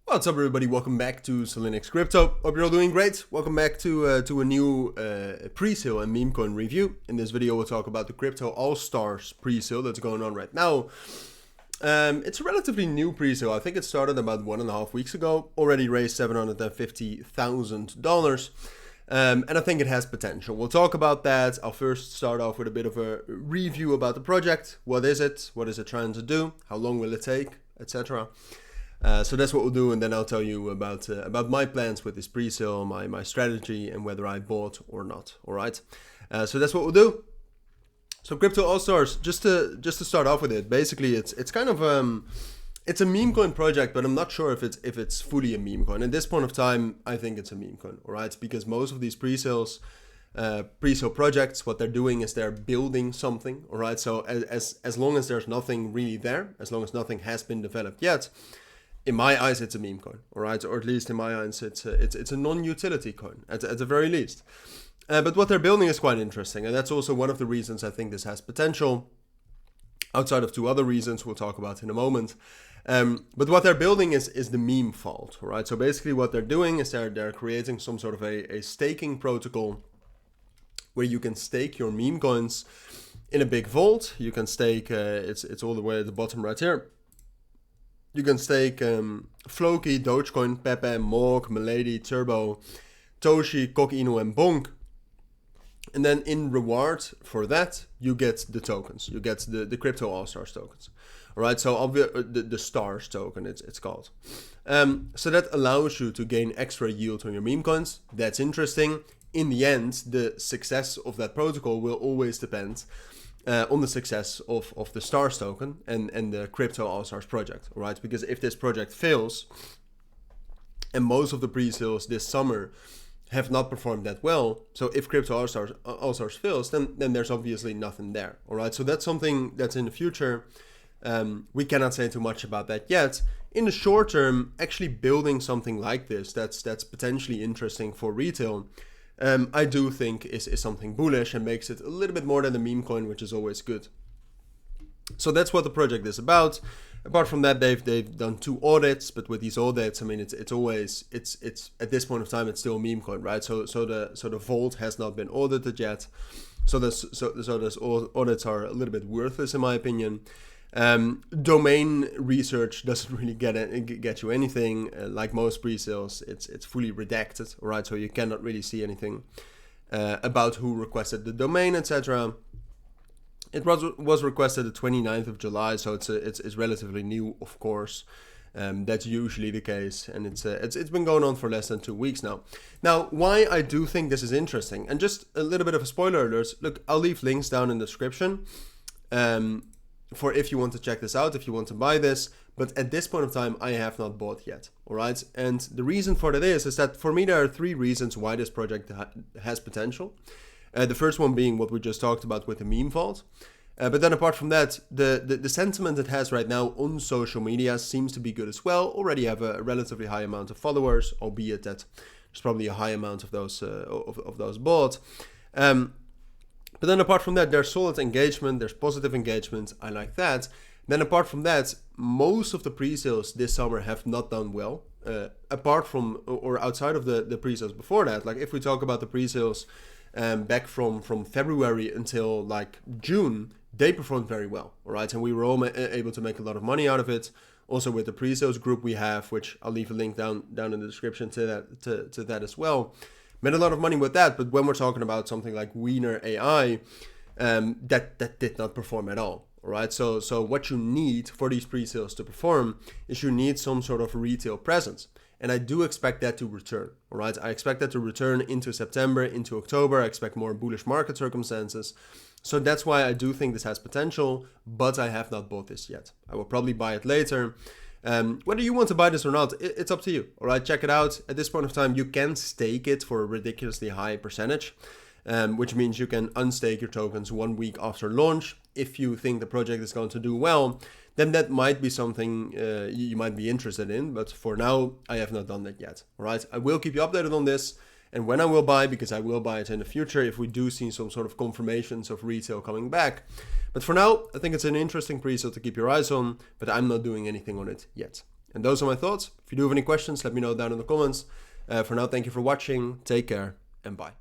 What's up, everybody? Welcome back to Cilinix Crypto. Hope you're all doing great. Welcome back to a new pre-sale and Memecoin review. In this video, we'll talk about the Crypto AllStars pre-sale that's going on right now. It's a relatively new pre-sale. I think it started about 1.5 weeks ago. Already raised $750,000. And I think it has potential. We'll talk about that. I'll first start off with a bit of a review about the project. What is it? What is it trying to do? How long will it take? Etc. So that's what we'll do, and then I'll tell you about my plans with this pre-sale, my strategy, and whether I bought or not. All right. So that's what we'll do. So Crypto AllStars, just to start off with it, basically it's kind of it's a meme coin project, but I'm not sure if it's fully a meme coin. At this point of time, I think it's a meme coin. All right, because most of these pre-sale projects, what they're doing is they're building something. All right. So as long as there's nothing really there, as long as nothing has been developed yet, in my eyes, it's a meme coin, all right? Or at least in my eyes, it's a non-utility coin, at the very least. But what they're building is quite interesting, and that's also one of the reasons I think this has potential, outside of two other reasons we'll talk about in a moment. But what they're building is the meme vault, all right? So basically what they're doing is they're creating some sort of a staking protocol where you can stake your meme coins in a big vault. You can stake, it's all the way at the bottom right here. You can stake Floki, Dogecoin, Pepe, Morg, Milady, Turbo, Toshi, Kok Inu, and Bonk. And then in reward for that, you get the tokens. You get the Crypto AllStars tokens. All right, so the stars token, it's called. So that allows you to gain extra yield on your meme coins. That's interesting. In the end, the success of that protocol will always depend on the success of the stars token and the Crypto AllStars project, all right? Because if this project fails, and most of the pre-sales this summer have not performed that well, so if Crypto AllStars fails, then there's obviously nothing there, all right? So that's something that's in the future. We cannot say too much about that yet. In the short term, actually building something like this that's potentially interesting for retail, I do think is something bullish and makes it a little bit more than a meme coin, which is always good. So that's what the project is about. Apart from that, they've done 2 audits, but with these audits, I mean, it's always at this point of time, it's still a meme coin, right? So the vault has not been audited yet. So those audits are a little bit worthless in my opinion. Domain research doesn't really get you anything. Like most pre-sales, it's fully redacted, right? So you cannot really see anything about who requested the domain, etc. It was requested the 29th of July, so it's relatively new, of course. That's usually the case, and it's been going on for less than 2 weeks now. Now, why I do think this is interesting, and just a little bit of a spoiler alert. Look, I'll leave links down in the description. For if you want to check this out, if you want to buy this. But at this point of time, I have not bought yet, all right? And the reason for that is that for me, there are 3 reasons why this project has potential. The first one being what we just talked about with the meme vault. But then apart from that, the sentiment it has right now on social media seems to be good as well. Already have a relatively high amount of followers, albeit that there's probably a high amount of those bought. But then apart from that, there's solid engagement, there's positive engagement, I like that. Then apart from that, most of the pre-sales this summer have not done well, apart from or outside of the pre-sales before that. Like if we talk about the pre-sales back from February until like June, they performed very well, all right? And we were all able to make a lot of money out of it. Also with the pre-sales group we have, which I'll leave a link down in the description to that as well. Made a lot of money with that, but when we're talking about something like Wiener AI, that did not perform at all. All right, so what you need for these pre-sales to perform is you need some sort of retail presence, and I do expect that to return. All right, I expect that to return into September, into October. I expect more bullish market circumstances, so that's why I do think this has potential. But I have not bought this yet. I will probably buy it later. Whether you want to buy this or not, it's up to you. All right, check it out. At this point of time, you can stake it for a ridiculously high percentage, which means you can unstake your tokens 1 week after launch. If you think the project is going to do well, then that might be something you might be interested in. But for now, I have not done that yet. All right, I will keep you updated on this. And when I will buy, because I will buy it in the future if we do see some sort of confirmations of retail coming back. But for now, I think it's an interesting pre-sale to keep your eyes on, but I'm not doing anything on it yet. And those are my thoughts. If you do have any questions, let me know down in the comments. For now, thank you for watching. Take care and bye.